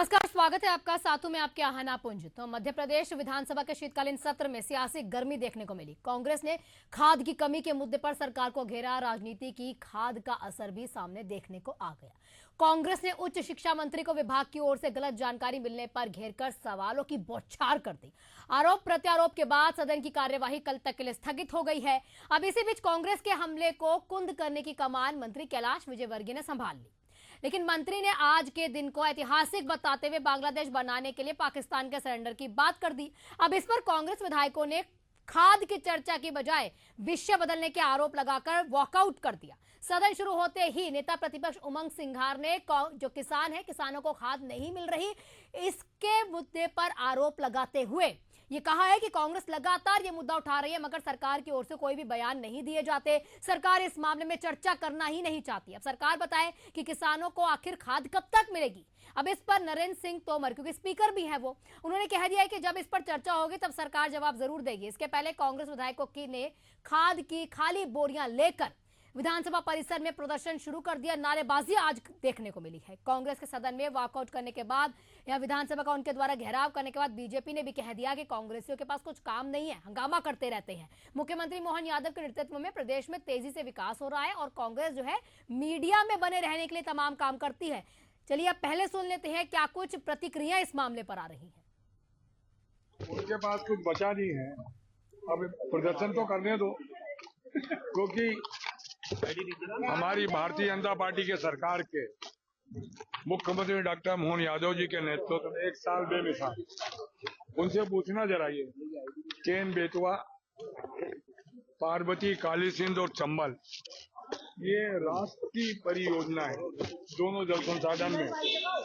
नमस्कार, स्वागत है आपका। साथों में आपके आहाना पुंज। तो मध्य प्रदेश विधानसभा के शीतकालीन सत्र में सियासी गर्मी देखने को मिली। कांग्रेस ने खाद की कमी के मुद्दे पर सरकार को घेरा। राजनीति की खाद का असर भी सामने देखने को आ गया। कांग्रेस ने उच्च शिक्षा मंत्री को विभाग की ओर से गलत जानकारी मिलने पर घेरकर सवालों की बौछार कर दी। आरोप प्रत्यारोप के बाद सदन की कार्यवाही कल तक के लिए स्थगित हो गई है। अब इसी बीच कांग्रेस के हमले को कुंद करने की कमान मंत्री कैलाश विजयवर्गीय ने संभाल ली। लेकिन मंत्री ने आज के दिन को ऐतिहासिक बताते हुए बांग्लादेश बनाने के लिए पाकिस्तान के सरेंडर की बात कर दी। अब इस पर कांग्रेस विधायकों ने खाद की चर्चा की बजाय विषय बदलने के आरोप लगाकर वॉकआउट कर दिया। सदन शुरू होते ही नेता प्रतिपक्ष उमंग सिंघार ने जो किसान है, किसानों को खाद नहीं मिल रही, इसके मुद्दे पर आरोप लगाते हुए ये कहा है कि कांग्रेस लगातार ये मुद्दा उठा रही है मगर सरकार की ओर से कोई भी बयान नहीं दिए जाते। सरकार इस मामले में चर्चा करना ही नहीं चाहती। अब सरकार बताए कि किसानों को आखिर खाद कब तक मिलेगी। अब इस पर नरेंद्र सिंह तोमर, क्योंकि स्पीकर भी है वो, उन्होंने कह दिया है कि जब इस पर चर्चा होगी तब सरकार जवाब जरूर देगी। इसके पहले कांग्रेस विधायकों ने खाद की खाली बोरियां लेकर विधानसभा परिसर में प्रदर्शन शुरू कर दिया। नारेबाजी आज देखने को मिली है। कांग्रेस के सदन में वॉकआउट करने के बाद या विधानसभा का उनके द्वारा घेराव करने के बाद बीजेपी ने भी कह दिया कि कांग्रेसियों के पास कुछ काम नहीं है, हंगामा करते रहते हैं। मुख्यमंत्री मोहन यादव के नेतृत्व में प्रदेश में तेजी से विकास हो रहा है और कांग्रेस जो है मीडिया में बने रहने के लिए तमाम काम करती है। चलिए अब पहले सुन लेते हैं क्या कुछ प्रतिक्रिया इस मामले पर आ रही है। उनके पास कुछ बचा नहीं है, अब प्रदर्शन तो करने दो, क्योंकि हमारी भारतीय जनता पार्टी के सरकार के मुख्यमंत्री डॉक्टर मोहन यादव जी के नेतृत्व में 1 साल बेमिसाल। उनसे पूछना जरा ये केन बेतवा, पार्वती, काली सिंध और चंबल, ये राष्ट्रीय परियोजना है, दोनों जल संसाधन में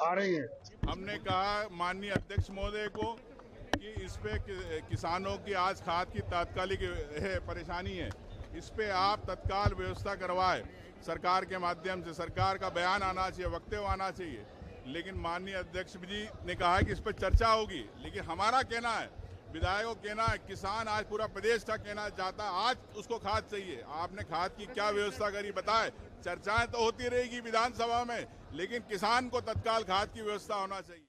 आ रही है। हमने कहा माननीय अध्यक्ष महोदय को कि इस पे किसानों की आज खाद की तात्कालिक परेशानी है, इस पे आप तत्काल व्यवस्था करवाए। सरकार के माध्यम से सरकार का बयान आना चाहिए, वक्तव्य आना चाहिए। लेकिन माननीय अध्यक्ष जी ने कहा कि इस पर चर्चा होगी, लेकिन हमारा कहना है, विधायकों कहना है, किसान आज पूरा प्रदेश का कहना चाहता है आज उसको खाद चाहिए। आपने खाद की क्या व्यवस्था करी बताए। चर्चाएं तो होती रहेगी विधानसभा में, लेकिन किसान को तत्काल खाद की व्यवस्था होना चाहिए।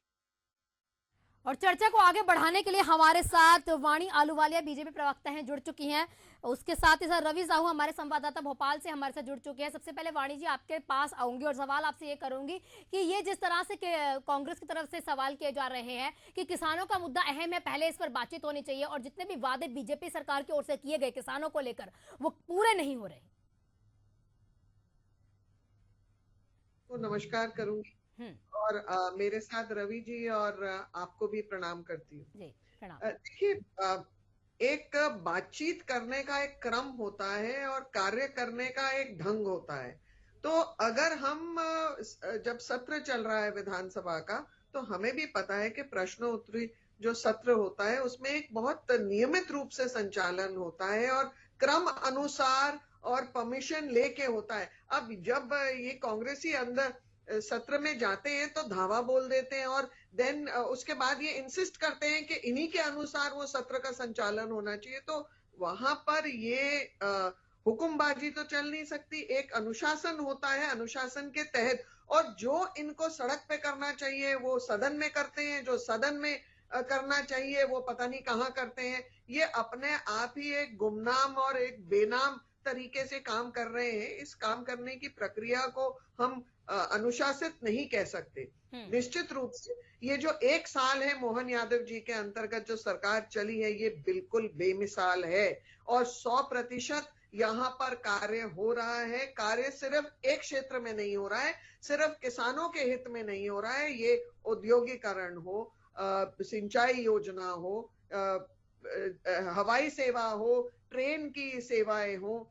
और चर्चा को आगे बढ़ाने के लिए हमारे साथ वाणी आलूवालिया बीजेपी प्रवक्ता हैं, जुड़ चुकी हैं। उसके साथ ही साथ रवि साहू हमारे संवाददाता भोपाल से हमारे साथ जुड़ चुके हैं। सबसे पहले वाणी जी आपके पास आऊंगी और सवाल आपसे ये करूंगी कि ये जिस तरह से कांग्रेस की तरफ से सवाल किए जा रहे हैं कि किसानों का मुद्दा अहम है, पहले इस पर बातचीत होनी चाहिए और जितने भी वादे बीजेपी सरकार की ओर से किए गए किसानों को लेकर वो पूरे नहीं हो रहे। नमस्कार करूंगी और मेरे साथ रवि जी और आपको भी प्रणाम करती हूँ। देखिए, एक बातचीत करने का एक क्रम होता है और कार्य करने का एक ढंग होता है। तो अगर हम जब सत्र चल रहा है विधानसभा का, तो हमें भी पता है कि प्रश्नोत्तरी जो सत्र होता है उसमें एक बहुत नियमित रूप से संचालन होता है और क्रम अनुसार और परमिशन लेके होता है। अब जब ये कांग्रेसी अंदर सत्र में जाते हैं तो धावा बोल देते हैं और देन उसके बाद ये इंसिस्ट करते हैं कि इन्हीं के अनुसार वो सत्र का संचालन होना चाहिए। तो वहां पर ये हुक्मबाजी तो चल नहीं सकती। एक अनुशासन होता है, अनुशासन के तहत, और जो इनको सड़क पे करना चाहिए वो सदन में करते हैं, जो सदन में करना चाहिए वो पता नहीं कहाँ करते हैं। ये अपने आप ही एक गुमनाम और एक बेनाम तरीके से काम कर रहे हैं। इस काम करने की प्रक्रिया को हम अनुशासित नहीं कह सकते। निश्चित रूप से ये जो 1 साल है मोहन यादव जी के अंतर्गत जो सरकार चली है, ये बिल्कुल बेमिसाल है और 100% यहाँ पर कार्य हो रहा है। कार्य सिर्फ एक क्षेत्र में नहीं हो रहा है, सिर्फ किसानों के हित में नहीं हो रहा है। ये औद्योगिकरण हो, सिंचाई योजना हो, हवाई सेवा हो, ट्रेन की सेवाएं हो,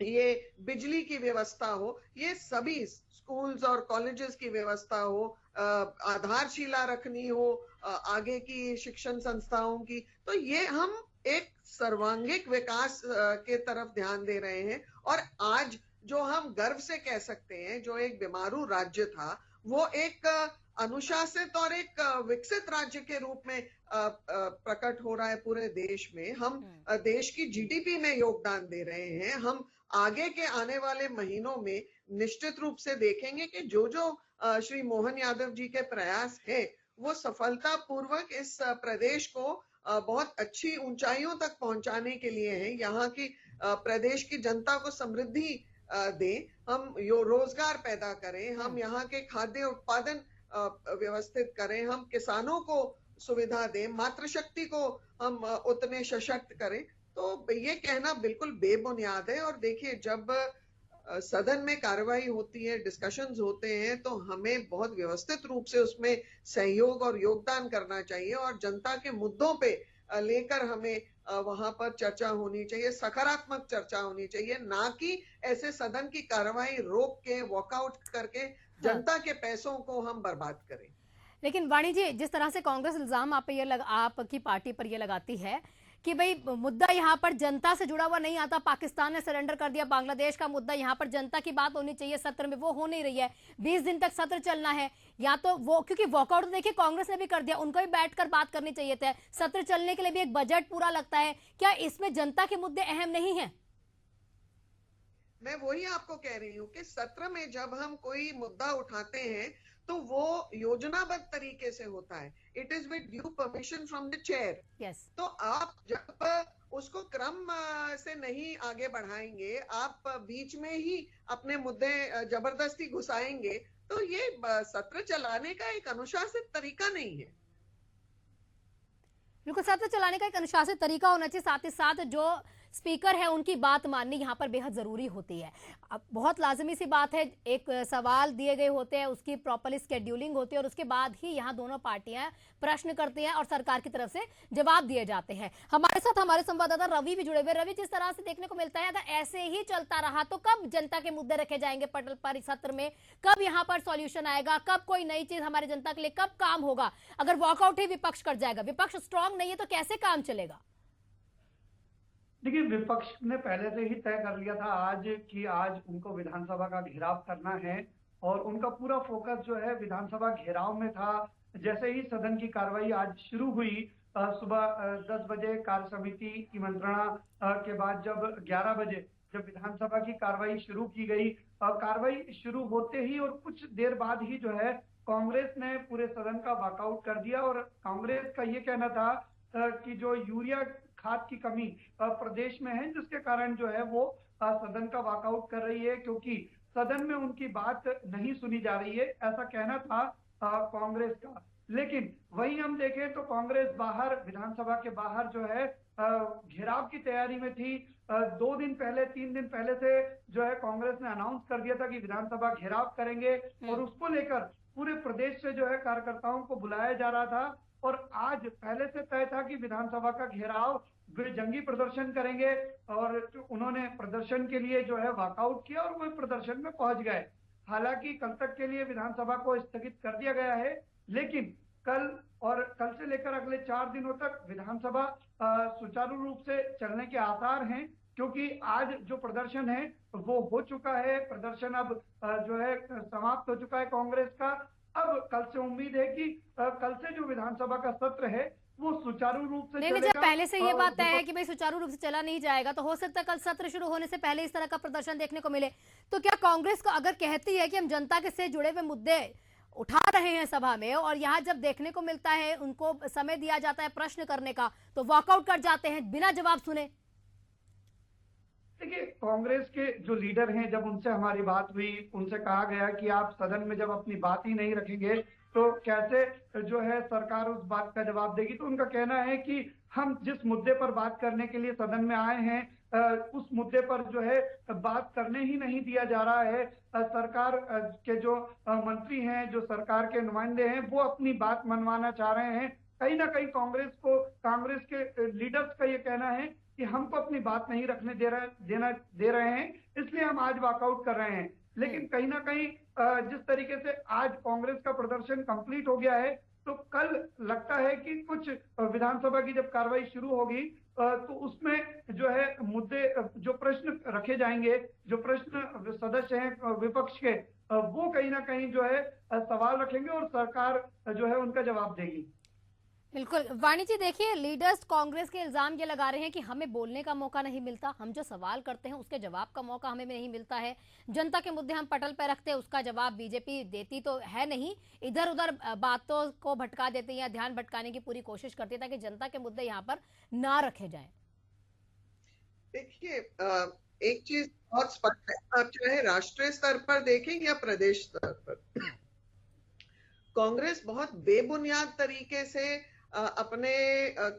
ये बिजली की व्यवस्था हो, ये सभी स्कूल्स और कॉलेजेस की व्यवस्था हो, आधारशिला रखनी हो आगे की शिक्षण संस्थाओं की, तो ये हम एक सर्वांगीण विकास के तरफ ध्यान दे रहे हैं। और आज जो हम गर्व से कह सकते हैं, जो एक बीमारू राज्य था वो एक अनुशासित और एक विकसित राज्य के रूप में प्रकट हो रहा है पूरे देश में। हम देश की जीडीपी में योगदान दे रहे हैं। हम आगे के आने वाले महीनों में निश्चित रूप से देखेंगे कि जो श्री मोहन यादव जी के प्रयास है वो सफलता पूर्वक इस प्रदेश को बहुत अच्छी ऊंचाइयों तक पहुंचाने के लिए है। यहाँ की प्रदेश की जनता को समृद्धि दें, हम रोजगार पैदा करें, हम यहाँ के खाद्य उत्पादन व्यवस्थित करें, हम किसानों को सुविधा दें, मातृशक्ति को हम उतने सशक्त करें। तो ये कहना बिल्कुल बेबुनियाद है। और देखिए, जब सदन में कार्रवाई होती है, डिस्कशंस होते हैं, तो हमें बहुत व्यवस्थित रूप से उसमें सहयोग और योगदान करना चाहिए और जनता के मुद्दों पे लेकर हमें वहां पर चर्चा होनी चाहिए, सकारात्मक चर्चा होनी चाहिए, ना कि ऐसे सदन की कार्रवाई रोक के वॉकआउट करके जनता के पैसों को हम बर्बाद करें। लेकिन वाणी जी, जिस तरह से कांग्रेस इल्जाम आपकी पार्टी पर ये लगाती है कि भाई मुद्दा यहाँ पर जनता से जुड़ा हुआ नहीं आता, पाकिस्तान ने सरेंडर कर दिया, बांग्लादेश का मुद्दा यहाँ पर जनता की बात होनी चाहिए सत्र में, वो हो नहीं रही है। 20 दिन तक सत्र चलना है, या तो वो, क्योंकि वॉकआउट देखिए कांग्रेस ने भी कर दिया, उनको भी बैठकर बात करनी चाहिए था। सत्र चलने के लिए भी एक बजट पूरा लगता है, क्या इसमें जनता के मुद्दे अहम नहीं है? मैं वही आपको कह रही हूँ कि सत्र में जब हम कोई मुद्दा उठाते हैं तो वो योजनाबद्ध तरीके से होता है। It is with due permission from the chair. तो आप जब उसको क्रम से नहीं आगे बढ़ाएंगे, आप बीच में ही अपने मुद्दे जबरदस्ती घुसाएंगे, तो ये सत्र चलाने का एक अनुशासित तरीका नहीं है। बिल्कुल, सत्र चलाने का एक अनुशासित तरीका होना चाहिए, साथ ही साथ जो स्पीकर है उनकी बात माननी यहाँ पर बेहद जरूरी होती है। अब बहुत लाजमी सी बात है, एक सवाल दिए गए होते हैं, उसकी प्रॉपरली स्केड्यूलिंग होती है और उसके बाद ही यहाँ दोनों पार्टियां प्रश्न करती हैं और सरकार की तरफ से जवाब दिए जाते हैं। हमारे साथ हमारे संवाददाता रवि भी जुड़े हुए। रवि, जिस तरह से देखने को मिलता है, अगर ऐसे ही चलता रहा तो कब जनता के मुद्दे रखे जाएंगे पटल पर सत्र में, कब यहाँ पर सॉल्यूशन आएगा, कब कोई नई चीज हमारी जनता के लिए कब काम होगा? अगर वॉकआउट ही विपक्ष कर जाएगा, विपक्ष स्ट्रांग नहीं है, तो कैसे काम चलेगा? देखिए, विपक्ष ने पहले से ही तय कर लिया था आज उनको विधानसभा का घेराव करना है और उनका पूरा फोकस जो है विधानसभा घेराव में था। जैसे ही सदन की कार्रवाई आज शुरू हुई, सुबह 10 बजे कार्य समिति की मंत्रणा के बाद जब 11 बजे जब विधानसभा की कार्रवाई शुरू की गई, कार्रवाई शुरू होते ही और कुछ देर बाद ही जो है कांग्रेस ने पूरे सदन का वॉकआउट कर दिया। और कांग्रेस का ये कहना था कि जो यूरिया खाद की कमी प्रदेश में है, जिसके कारण जो है वो सदन का वॉकआउट कर रही है, क्योंकि सदन में उनकी बात नहीं सुनी जा रही है, ऐसा कहना था कांग्रेस का। लेकिन वही हम देखें तो कांग्रेस बाहर, विधानसभा के बाहर जो है घेराव की तैयारी में थी। 2 दिन पहले, 3 दिन पहले से जो है कांग्रेस ने अनाउंस कर दिया था कि विधानसभा घेराव करेंगे और उसको लेकर पूरे प्रदेश से जो है कार्यकर्ताओं को बुलाया जा रहा था। और आज पहले से तय था कि विधानसभा का घेराव वे जंगी प्रदर्शन करेंगे और उन्होंने प्रदर्शन के लिए जो है वॉकआउट किया और वो प्रदर्शन में पहुंच गए। हालांकि कल तक के लिए विधानसभा को स्थगित कर दिया गया है, लेकिन कल से लेकर अगले 4 दिनों तक विधानसभा सुचारू रूप से चलने के आसार हैं, क्योंकि आज जो प्रदर्शन है वो हो चुका है। प्रदर्शन अब जो है समाप्त हो चुका है कांग्रेस का। अब कल से उम्मीद है कि कल से जो विधानसभा का सत्र है वो सुचारू रूप से नहीं, जब पहले से ये बात तय है कि भाई सुचारू रूप से चला नहीं जाएगा, तो हो सकता है कल सत्र शुरू होने से पहले इस तरह का प्रदर्शन देखने को मिले। तो क्या कांग्रेस को अगर कहती है कि हम जनता के से जुड़े हुए मुद्दे उठा रहे हैं सभा में, और यहाँ जब देखने को मिलता है उनको समय दिया जाता है प्रश्न करने का, तो वॉकआउट कर जाते हैं बिना जवाब सुने? देखिए, कांग्रेस के जो लीडर हैं, जब उनसे हमारी बात हुई, उनसे कहा गया कि आप सदन में जब अपनी बात ही नहीं रखेंगे तो कैसे जो है सरकार उस बात का जवाब देगी। तो उनका कहना है कि हम जिस मुद्दे पर बात करने के लिए सदन में आए हैं, उस मुद्दे पर जो है बात करने ही नहीं दिया जा रहा है। सरकार के जो मंत्री हैं, जो सरकार के नुमाइंदे हैं, वो अपनी बात मनवाना चाह रहे हैं। कहीं ना कहीं कांग्रेस के लीडर्स का ये कहना है कि हमको अपनी बात नहीं रखने दे रहे हैं, इसलिए हम आज वॉकआउट कर रहे हैं। लेकिन कहीं ना कहीं जिस तरीके से आज कांग्रेस का प्रदर्शन कंप्लीट हो गया है, तो कल लगता है कि कुछ विधानसभा की जब कार्रवाई शुरू होगी तो उसमें जो है मुद्दे, जो प्रश्न रखे जाएंगे, जो प्रश्न सदस्य हैं विपक्ष के, वो कहीं ना कहीं जो है सवाल रखेंगे और सरकार जो है उनका जवाब देगी। बिल्कुल वाणी जी, देखिए लीडर्स कांग्रेस के इल्जाम ये लगा रहे हैं कि हमें बोलने का मौका नहीं मिलता, हम जो सवाल करते हैं उसके जवाब का मौका हमें नहीं मिलता है, जनता के मुद्दे हम पटल पर रखते हैं, उसका जवाब बीजेपी देती तो है नहीं, इधर उधर बातों को भटका देती है या ध्यान भटकाने की पूरी कोशिश करती है ताकि जनता के मुद्दे यहाँ पर ना रखे जाए। देखिए, एक चीज बहुत स्पष्ट है, आप चाहे राष्ट्रीय स्तर पर देखें या प्रदेश स्तर पर, कांग्रेस बहुत बेबुनियाद तरीके से अपने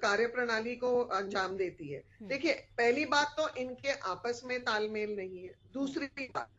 कार्यप्रणाली को अंजाम देती है। देखिए, पहली बात तो इनके आपस में तालमेल नहीं है। दूसरी बात,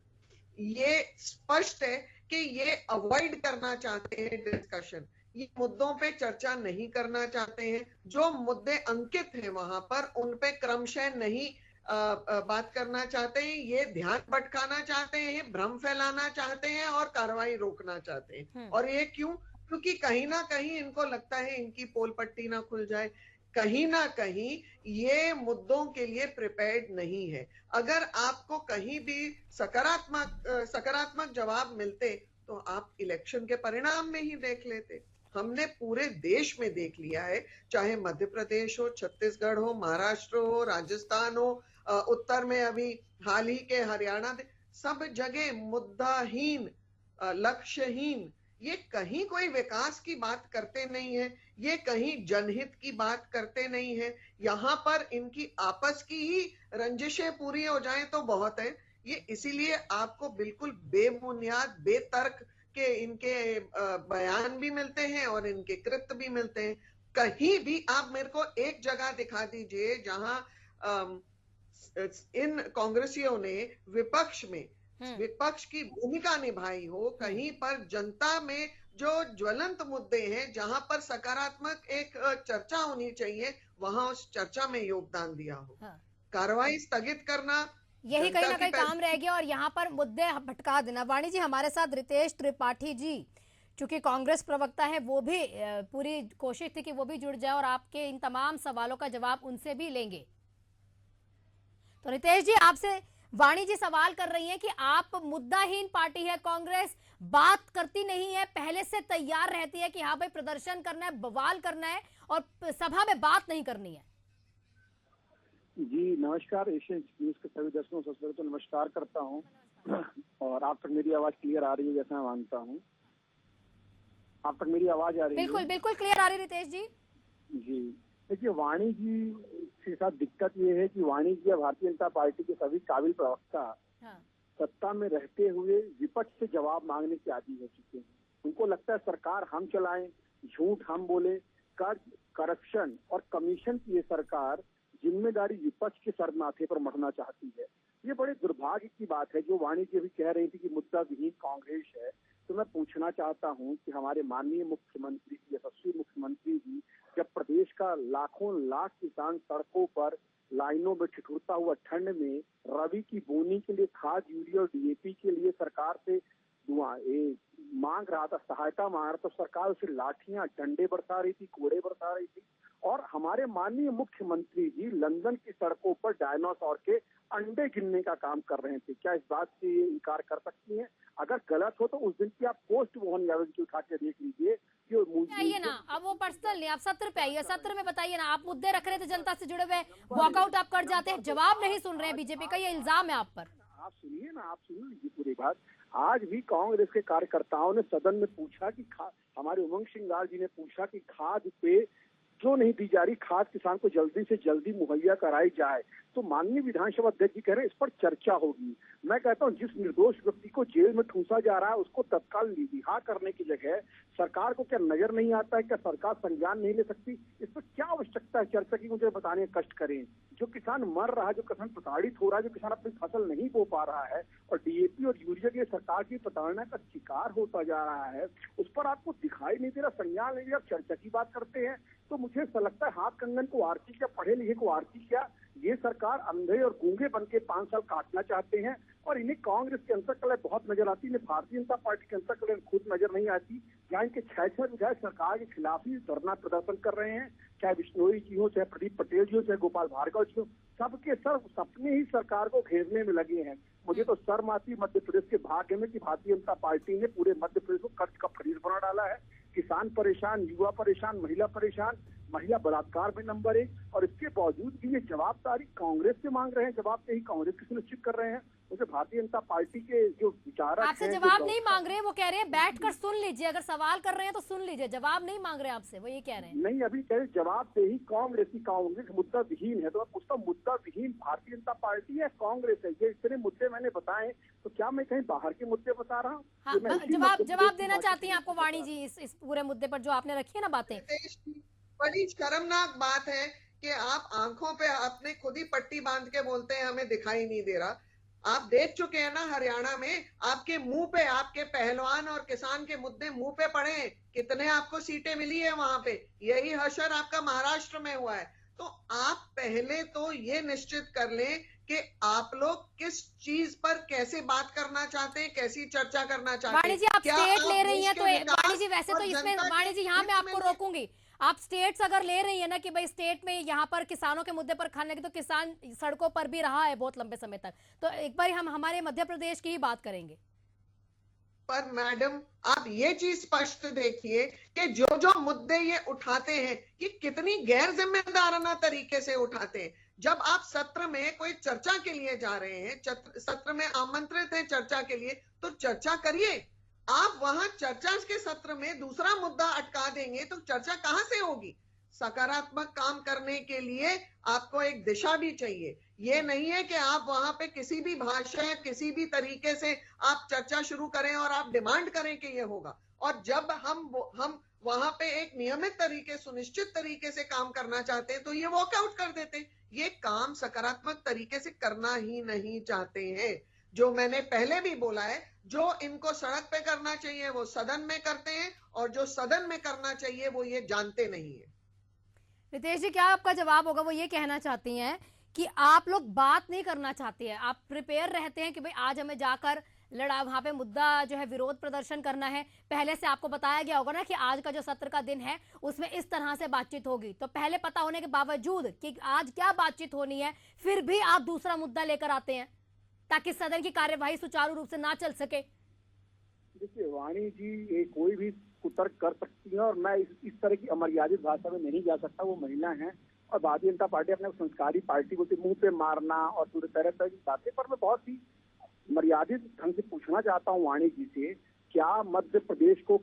ये स्पष्ट है कि ये अवॉइड करना चाहते हैं डिस्कशन, ये मुद्दों पे चर्चा नहीं करना चाहते हैं, जो मुद्दे अंकित हैं वहां पर उन पे क्रमशः नहीं बात करना चाहते हैं, ये ध्यान भटकाना चाहते हैं, भ्रम फैलाना चाहते हैं और कार्रवाई रोकना चाहते हैं। और ये क्यों? क्योंकि कहीं ना कहीं इनको लगता है इनकी पोल पट्टी ना खुल जाए, कहीं ना कहीं ये मुद्दों के लिए प्रिपेयर्ड नहीं है। अगर आपको कहीं भी सकारात्मक जवाब मिलते तो आप इलेक्शन के परिणाम में ही देख लेते। हमने पूरे देश में देख लिया है, चाहे मध्य प्रदेश हो, छत्तीसगढ़ हो, महाराष्ट्र हो, राजस्थान हो, उत्तर में अभी हाल ही के हरियाणा, सब जगह मुद्दाहीन, लक्ष्यहीन, ये कहीं कोई विकास की बात करते नहीं है, ये कहीं जनहित की बात करते नहीं है। यहाँ पर इनकी आपस की ही रंजिशें पूरी हो जाएं तो बहुत है। ये इसीलिए आपको बिल्कुल बेबुनियाद, बेतर्क के इनके बयान भी मिलते हैं और इनके कृत्य भी मिलते हैं। कहीं भी आप मेरे को एक जगह दिखा दीजिए जहां इन कांग्रेसियों ने विपक्ष की भूमिका निभाई हो, कहीं पर जनता में जो ज्वलंत मुद्दे हैं, जहां पर सकारात्मक एक चर्चा होनी चाहिए, वहां उस चर्चा में योगदान दिया हो। कार्रवाई स्थगित करना यही कहीं ना कहीं काम रह गया और यहाँ पर मुद्दे भटका देना। वाणी जी, हमारे साथ रितेश त्रिपाठी जी, चूंकि कांग्रेस प्रवक्ता है, वो भी पूरी कोशिश थी कि वो भी जुड़ जाए और आपके इन तमाम सवालों का जवाब उनसे भी लेंगे। तो रितेश जी, आपसे वाणी जी सवाल कर रही हैं कि आप मुद्दाहीन पार्टी है कांग्रेस, बात करती नहीं है, पहले से तैयार रहती है कि हाँ भाई प्रदर्शन करना है, बवाल करना है और सभा में बात नहीं करनी है। जी नमस्कार, एशियन न्यूज के सभी दर्शकों को सबसे पहले तो नमस्कार करता हूं और आप तक मेरी आवाज क्लियर आ रही है जैसा मैं मानता हूं। आप तक मेरी आवाज आ रही है? बिल्कुल बिल्कुल क्लियर आ रही है रितेश जी। जी देखिए, वाणी जी के साथ दिक्कत ये है कि वाणी जी भारतीय जनता पार्टी के सभी काबिल प्रवक्ता सत्ता में रहते हुए विपक्ष से जवाब मांगने के आदी हो चुके हैं। उनको लगता है सरकार हम चलाएं, झूठ हम बोले, कर्ज, करप्शन और कमीशन की ये सरकार जिम्मेदारी विपक्ष के सर माथे पर मढ़ना चाहती है। ये बड़े दुर्भाग्य की बात है जो वाणी जी अभी कह रही थी कि मुद्दा विहीन कांग्रेस है। तो मैं पूछना चाहता हूं कि हमारे माननीय मुख्यमंत्री, यशस्वी मुख्यमंत्री जी, जब प्रदेश का लाखों लाख किसान सड़कों पर लाइनों में ठिठुरता हुआ ठंड में रबी की बोनी के लिए खाद, यूरिया और डीएपी के लिए सरकार से मांग रहा था, सहायता मांग रहा था, तो सरकार उसे लाठियां, डंडे बरसा रही थी, कोड़े बरसा रही थी। और हमारे माननीय मुख्यमंत्री जी लंदन की सड़कों पर डायनासोर के अंडे गिनने का काम कर रहे थे। क्या इस बात से ये इनकार कर सकती हैं? अगर गलत हो तो उस दिन की आप पोस्ट मोहन यादव की उठा के देख लीजिए कि आइए ना, अब वो पर्सनल नहीं, आप सत्र पे आइए, सत्र में बताइए ना, आप मुद्दे रख रहे थे जनता से जुड़े हुए, वॉकआउट आप कर जाते हैं, जवाब नहीं सुन रहे हैं बीजेपी का, ये इल्जाम है आप पर। आप सुनिए ना, आप सुनिए लीजिए पूरी बात। आज भी कांग्रेस के कार्यकर्ताओं ने सदन में पूछा कि हमारे उमंग सिंह जी ने पूछा कि खाद पे जो नहीं दी जा रही, खाद किसान को जल्दी से जल्दी मुहैया कराई जाए। तो माननीय विधानसभा अध्यक्ष जी कह रहे हैं इस पर चर्चा होगी। मैं कहता हूं जिस निर्दोष व्यक्ति को जेल में ठूंसा जा रहा है उसको तत्काल रिहा करने की जगह सरकार को क्या नजर नहीं आता है? क्या सरकार संज्ञान नहीं ले सकती? इस पर क्या आवश्यकता है चर्चा की? मुझे बताने का कष्ट करें। जो किसान मर रहा है, जो किसान प्रताड़ित हो रहा है, जो किसान अपनी फसल नहीं बो पा रहा है और डीएपी और यूरिया के लिए सरकार की प्रताड़ना का शिकार होता जा रहा है, उस पर आपको दिखाई नहीं दे रहा, संज्ञान नहीं दे रहा, चर्चा की बात करते हैं। तो मुझे ऐसा लगता है हाथ कंगन को आरती क्या, पढ़े लिखे को आरती क्या। ये सरकार अंधे और गूंगे बन के 5 साल काटना चाहते हैं और इन्हें कांग्रेस की अंतर्कलह बहुत नजर आती है, भारतीय जनता पार्टी की अंतर्कलह खुद नजर नहीं आती। जहाँ इनके 6 विधायक सरकार के खिलाफ ही धरना प्रदर्शन कर रहे हैं, चाहे बिश्नोई जी हो, चाहे प्रदीप पटेल जी हो, चाहे गोपाल भार्गव जी हो, सबके सब सपने ही सरकार को घेरने में लगे हैं। मुझे तो शर्म आती मध्य प्रदेश के भाग्य में कि भारतीय जनता पार्टी ने पूरे मध्य प्रदेश को कर्ज का खरीद बना डाला है। किसान परेशान, युवा परेशान, महिला परेशान, महिला बलात्कार में नंबर 1, और इसके बावजूद भी ये जवाबदारी कांग्रेस से मांग रहे हैं, जवाबदेही कांग्रेस की सुनिश्चित कर रहे हैं। मुझे भारतीय जनता पार्टी के जो विचारक आपसे जवाब नहीं मांग रहे, वो कह रहे हैं बैठकर सुन लीजिए, अगर सवाल कर रहे हैं तो सुन लीजिए, जवाब नहीं मांग रहे आपसे, वो ये कह रहे हैं। नहीं, अभी कह रहे जवाबदेही कांग्रेस मुद्दा विहीन है, तो मैं पूछता हूँ मुद्दा विहीन भारतीय जनता पार्टी है कांग्रेस है? ये इतने मुद्दे मैंने बताए, तो क्या मैं कहीं बाहर के मुद्दे बता रहा हूँ? हाँ, जवाब देना चाहती हैं आपको वाणी जी इस पूरे मुद्दे पर जो आपने रखी है ना बातें? बड़ी शर्मनाक बात है कि आप आंखों पे आपने खुद ही पट्टी बांध के बोलते हैं हमें दिखाई नहीं दे रहा। आप देख चुके हैं ना हरियाणा में, आपके मुंह पे आपके पहलवान और किसान के मुद्दे मुंह पे पड़े हैं, कितने आपको सीटें मिली है वहां पे। यही हशर आपका महाराष्ट्र में हुआ है। तो आप पहले तो ये निश्चित कर लें कि आप लोग किस चीज पर कैसे बात करना चाहते हैं, कैसी चर्चा करना चाहते हैं। वाणी जी आप स्टेट ले रही हैं, तो वाणी जी वैसे तो इसमें वाणी जी यहाँ मैं आपको रोकूंगी। आप स्टेट्स अगर ले रही है ना कि भाई स्टेट में यहाँ पर किसानों के मुद्दे पर खाने लगे, तो किसान सड़कों पर भी रहा है बहुत लंबे समय तक, तो एक बार हम हमारे मध्य प्रदेश की ही बात करेंगे। पर मैडम आप ये चीज स्पष्ट देखिए कि जो जो मुद्दे ये उठाते हैं कि कितनी गैर जिम्मेदाराना तरीके से उठाते हैं। जब आप सत्र में कोई चर्चा के लिए जा रहे हैं, सत्र में आमंत्रित हैं चर्चा के लिए, तो चर्चा करिए। आप वहां चर्चा के सत्र में दूसरा मुद्दा अटका देंगे तो चर्चा कहां से होगी? सकारात्मक काम करने के लिए आपको एक दिशा भी चाहिए। ये नहीं है कि आप वहां पे किसी भी भाषा, किसी भी तरीके से आप चर्चा शुरू करें और आप डिमांड करें कि ये होगा। और जब हम वहां पे एक नियमित तरीके, सुनिश्चित तरीके से काम करना चाहते हैं तो ये वॉकआउट कर देते हैं। ये काम सकारात्मक तरीके से करना ही नहीं चाहते हैं। जो मैंने पहले भी बोला है, जो इनको सड़क पे करना चाहिए वो सदन में करते हैं, और जो सदन में करना चाहिए वो ये जानते नहीं है। रितेश जी क्या आपका जवाब होगा? वो ये कहना चाहती हैं कि आप लोग बात नहीं करना चाहते हैं, आप प्रिपेयर रहते हैं कि भाई आज हमें जाकर लड़ा वहां पे मुद्दा जो है विरोध प्रदर्शन करना है। पहले से आपको बताया गया होगा ना कि आज का जो सत्र का दिन है उसमें इस तरह से बातचीत होगी, तो पहले पता होने के बावजूद कि आज क्या बातचीत होनी है, फिर भी आप दूसरा मुद्दा लेकर आते हैं ताकि सदन की कार्यवाही सुचारू रूप से ना चल सके। देखिए वाणी जी, ये कोई भी कुतर्क कर सकती है और मैं इस तरह की अमर्यादित भाषा में नहीं जा सकता। वो महिला हैं और भारतीय जनता पार्टी अपने संस्कारी पार्टी को मुंह पे मारना और पूरे तरह की बातें पर मैं बहुत ही मर्यादित ढंग से पूछना चाहता हूँ वाणी जी से, क्या मध्य प्रदेश को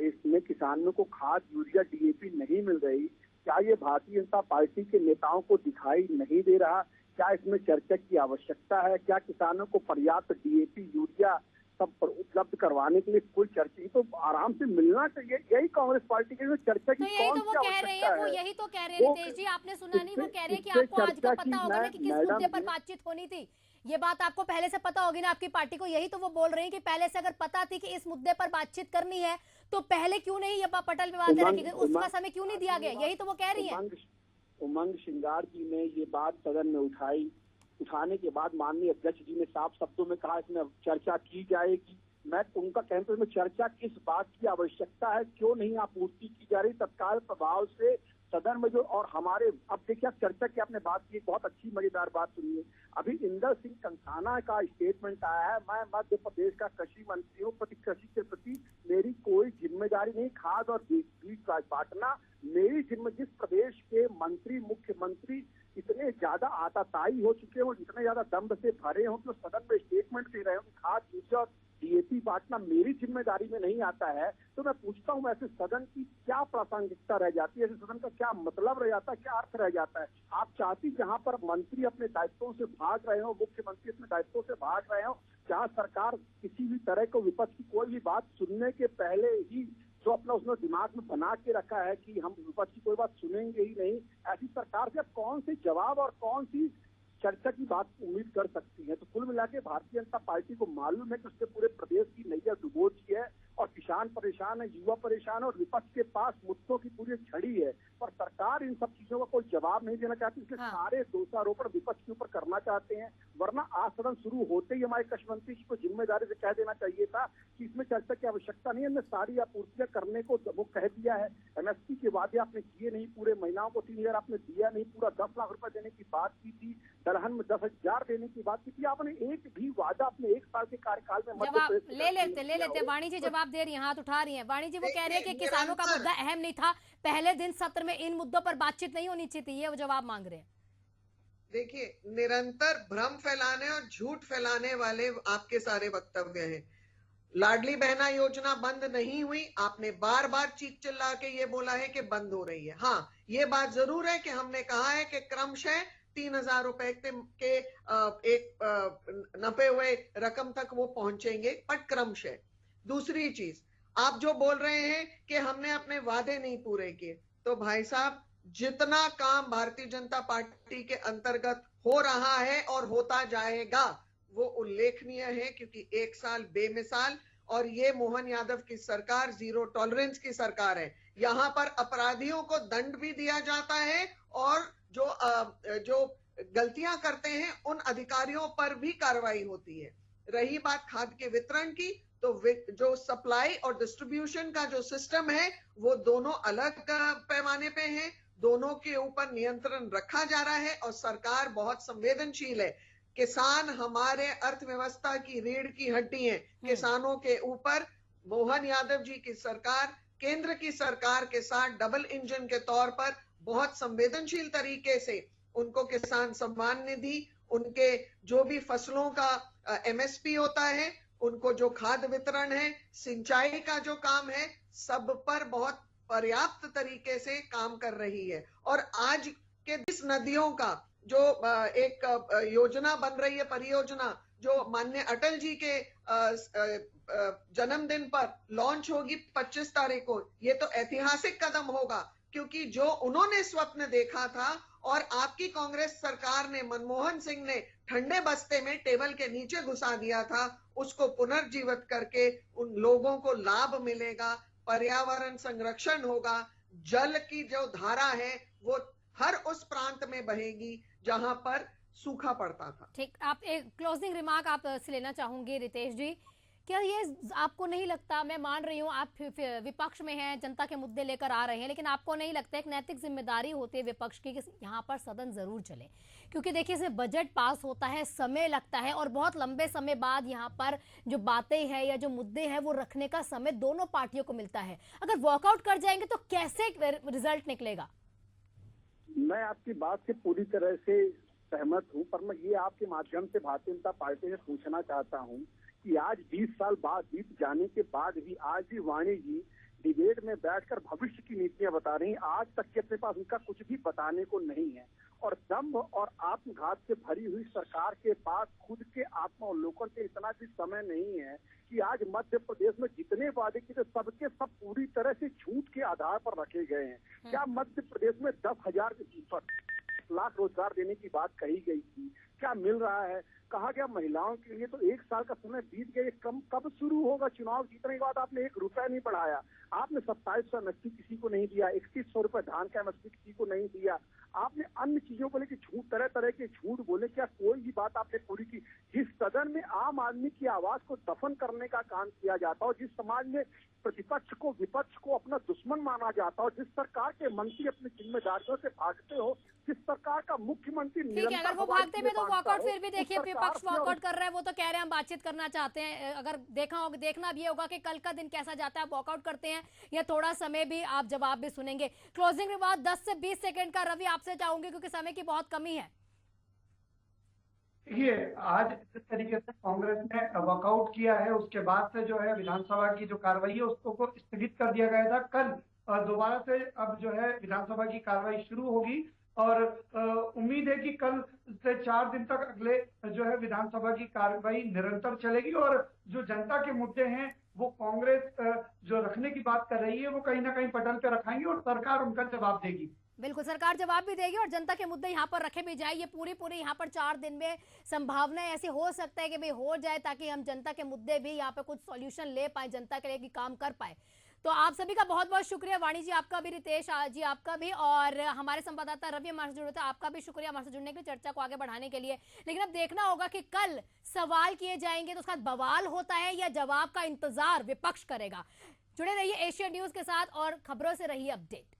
इसमें किसानों को खाद, यूरिया, डीएपी नहीं मिल रही? क्या ये भारतीय जनता पार्टी के नेताओं को दिखाई नहीं दे रहा? क्या इसमें चर्चा की आवश्यकता है? क्या किसानों को पर्याप्त डीएपी, यूरिया सब पर उपलब्ध करवाने के लिए कोई चर्चा तो आराम से मिलना चाहिए? यही कांग्रेस पार्टी की चर्चा की कौन सी आवश्यकता है? वो यही तो कह रहे हैं रितेश जी, आपने सुना नहीं? वो कह रहे हैं कि आपको आज का पता होगा ना कि किस मुद्दे पर बातचीत होनी थी। ये बात आपको पहले से पता होगी ना आपकी पार्टी को। यही तो वो बोल रही है कि पहले से अगर पता थी कि इस मुद्दे पर बातचीत करनी है तो पहले क्यों नहीं ये पटल विवाद रखी गई, उसका समय क्यों नहीं दिया गया? यही तो वो कह रही है। उमंग श्रृंगार जी ने ये बात सदन में उठाने के बाद माननीय अध्यक्ष जी ने साफ शब्दों में कहा इसमें चर्चा की जाएगी। मैं उनका कहते हैं चर्चा किस बात की आवश्यकता है, क्यों नहीं आपूर्ति की जा रही तत्काल प्रभाव से सदन में जो? और हमारे अब देखिए आप चर्चा की आपने बात की, बहुत अच्छी मजेदार बात सुनिए। अभी इंदर सिंह कंसाना का स्टेटमेंट आया है, मैं मध्य प्रदेश का कृषि मंत्री हूँ, कृषि के प्रति मेरी कोई जिम्मेदारी नहीं, खाद और बीज बांटना मेरी जिस प्रदेश के मंत्री, मुख्यमंत्री इतने ज्यादा आताताई हो चुके हो, इतने ज्यादा दम्भ से भरे हो कि सदन में स्टेटमेंट दे रहे हो कि खाद, बीज और डीएपी बांटना मेरी जिम्मेदारी में नहीं आता है। तो मैं पूछता हूँ ऐसे सदन की क्या प्रासंगिकता रह जाती है? ऐसे सदन का क्या मतलब रह जाता है, क्या अर्थ रह जाता है? आप चाहती जहां पर मंत्री अपने दायित्वों से भाग रहे हो, मुख्यमंत्री अपने दायित्वों से भाग रहे हो, जहां सरकार किसी भी तरह को विपक्ष की कोई भी बात सुनने के पहले ही जो अपना उसने दिमाग में बना के रखा है कि हम विपक्ष की कोई बात सुनेंगे ही नहीं, ऐसी सरकार से कौन सी जवाब और कौन सी चर्चा की बात उम्मीद कर सकती है? तो कुल मिला के भारतीय जनता पार्टी को मालूम है कि उसने पूरे प्रदेश की नैया डुबो दी है और किसान परेशान है, युवा परेशान है और विपक्ष के पास मुद्दों की पूरी छड़ी है, पर सरकार इन सब चीजों का कोई जवाब नहीं देना चाहती, इसलिए सारे दोषारोपण विपक्ष के ऊपर करना चाहते हैं। वरना आज सदन शुरू होते ही हमारे कृषि मंत्री जी को जिम्मेदारी से कह देना चाहिए था कि इसमें चर्चा की आवश्यकता नहीं है, हमने सारी आपूर्तियां करने को वो कह दिया है। एमएसपी के वादे आपने किए नहीं पूरे, महिलाओं को 3,000 आपने दिया नहीं पूरा, 10 लाख रुपए देने की बात की थी, दलहन में 10,000 देने की बात की थी, आपने एक भी वादा अपने 1 साल के कार्यकाल में ले लेते वाणी जी जवाब दे रही हैं, हाथ उठा रही हैं। वाणी जी वो कह रही है कि किसानों का मुद्दा अहम नहीं था, पहले दिन सत्र में इन मुद्दों पर बातचीत नहीं होनी चाहिए, ये वो जवाब मांग रहे हैं। देखिए, निरंतर भ्रम फैलाने और झूठ फैलाने वाले आपके सारे वक्तव्य हैं। लाडली बहना योजना बंद नहीं हुई, आपने बार बार चीख चिल्ला के ये बोला है कि बंद हो रही है। हाँ, ये बात जरूर है कि हमने कहा है कि क्रमशः 3,000 रुपए के एक नपे हुए रकम तक वो पहुंचेंगे, पर क्रमशः। दूसरी चीज, आप जो बोल रहे हैं कि हमने अपने वादे नहीं पूरे किए, तो भाई साहब जितना काम भारतीय जनता पार्टी के अंतर्गत हो रहा है और होता जाएगा वो उल्लेखनीय है, क्योंकि 1 साल बेमिसाल, और ये मोहन यादव की सरकार जीरो टॉलरेंस की सरकार है। यहाँ पर अपराधियों को दंड भी दिया जाता है और जो गलतियां करते हैं उन अधिकारियों पर भी कार्रवाई होती है। रही बात खाद के वितरण की, तो जो सप्लाई और डिस्ट्रीब्यूशन का जो सिस्टम है वो दोनों अलग पैमाने पे है, दोनों के ऊपर नियंत्रण रखा जा रहा है और सरकार बहुत संवेदनशील है। किसान हमारे अर्थव्यवस्था की रीढ़ की हड्डी है। किसानों के ऊपर मोहन यादव जी की सरकार केंद्र की सरकार के साथ डबल इंजन के तौर पर बहुत संवेदनशील तरीके से उनको किसान सम्मान निधि, उनके जो भी फसलों का एमएसपी होता है, उनको जो खाद वितरण है, सिंचाई का जो काम है, सब पर बहुत पर्याप्त तरीके से काम कर रही है। और आज के इस नदियों का जो एक योजना बन रही है, परियोजना जो माननीय अटल जी के जन्मदिन पर लॉन्च होगी 25 तारीख को, ये तो ऐतिहासिक कदम होगा, क्योंकि जो उन्होंने स्वप्न देखा था और आपकी कांग्रेस सरकार ने, मनमोहन सिंह ने ठंडे बस्ते में टेबल के नीचे घुसा दिया था, उसको पुनर्जीवित करके उन लोगों को लाभ मिलेगा, पर्यावरण संरक्षण होगा, जल की जो धारा है वो हर उस प्रांत में बहेगी जहां पर सूखा पड़ता था। ठीक, आप एक क्लोजिंग रिमार्क आप से लेना चाहूंगी रितेश जी। क्या ये आपको नहीं लगता, मैं मान रही हूँ आप विपक्ष में हैं, जनता के मुद्दे लेकर आ रहे हैं, लेकिन आपको नहीं लगता एक नैतिक जिम्मेदारी होती है विपक्ष की कि यहाँ पर सदन जरूर चले? क्योंकि देखिए इसमें बजट पास होता है, समय लगता है और बहुत लंबे समय बाद यहाँ पर जो बातें हैं या जो मुद्दे हैं वो रखने का समय दोनों पार्टियों को मिलता है। अगर वॉकआउट कर जाएंगे तो कैसे रिजल्ट निकलेगा? मैं आपकी बात से पूरी तरह से सहमत हूं, पर मैं ये आपके माध्यम से भारतीय जनता पार्टी से पूछना चाहता हूं कि आज 20 साल बाद बीत जाने के बाद भी आज भी वाणी जी डिबेट में बैठकर भविष्य की नीतियां बता रही हैं। आज तक के अपने पास उनका कुछ भी बताने को नहीं है और दम्भ और आत्मघात से भरी हुई सरकार के पास खुद के आत्मावलोकन से इतना भी समय नहीं है कि आज मध्य प्रदेश में जितने वादे किए थे सबके सब पूरी तरह से झूठ के आधार पर रखे गए हैं। क्या मध्य प्रदेश में 10,000 लाख रोजगार देने की बात कही गई थी? क्या मिल रहा है? कहा गया महिलाओं के लिए तो 1 साल का समय बीत गया, कब शुरू होगा? चुनाव जीतने के बाद आपने 1 रुपया नहीं बढ़ाया, आपने 2700 एमएसपी किसी को नहीं दिया, 3100 रुपए धान का एमएसपी किसी को नहीं दिया, आपने अन्य चीजों को लेकर झूठ, तरह तरह के झूठ बोले। क्या कोई भी बात आपने पूरी की? जिस सदन में आम आदमी की आवाज को दफन करने का काम किया जाता और जिस समाज में प्रतिपक्ष को, विपक्ष को अपना दुश्मन माना जाता और जिस सरकार के मंत्री अपनी जिम्मेदारियों से भागते हो, जिस सरकार का मुख्यमंत्री ठीक है, अगर वो भागते में तो वॉकआउट फिर भी देखिए विपक्ष वॉकआउट कर रहा है, वो तो कह रहे हैं हम बातचीत करना चाहते हैं। अगर देखना भी होगा कि कल का दिन कैसा जाता है, वॉकआउट करते हैं या थोड़ा समय भी आप जवाब भी सुनेंगे। क्लोजिंग रिमार्क 10 से 20 सेकंड का रवि आपसे चाहूंगी क्योंकि समय की बहुत कमी है। ये आज जिस तरीके से कांग्रेस ने वॉकआउट किया है उसके बाद से जो है विधानसभा की जो कार्रवाई है उसको स्थगित कर दिया गया था। कल दोबारा से अब जो है विधानसभा की कार्रवाई शुरू होगी और उम्मीद है कि कल से 4 दिन तक अगले जो है विधानसभा की कार्रवाई निरंतर चलेगी और जो जनता के मुद्दे हैं वो कांग्रेस जो रखने की बात कर रही है वो कहीं ना कहीं पटल पे रखाएंगी और सरकार उनका जवाब देगी। बिल्कुल, सरकार जवाब भी देगी और जनता के मुद्दे यहाँ पर रखे भी जाए। ये पूरी यहाँ पर 4 दिन में संभावना ऐसी हो सकता है कि भाई हो जाए ताकि हम जनता के मुद्दे भी यहाँ पे कुछ सॉल्यूशन ले पाए, जनता के लिए भी काम कर पाए। तो आप सभी का बहुत बहुत शुक्रिया, वाणी जी आपका भी, रितेश जी आपका भी, और हमारे संवाददाता रवि हमारे से जुड़े थे, आपका भी शुक्रिया हमारे से जुड़ने के लिए, चर्चा को आगे बढ़ाने के लिए। लेकिन अब देखना होगा कि कल सवाल किए जाएंगे तो उसका बवाल होता है या जवाब का इंतजार विपक्ष करेगा। जुड़े रहिए एशियन न्यूज के साथ और खबरों से रहिए अपडेट।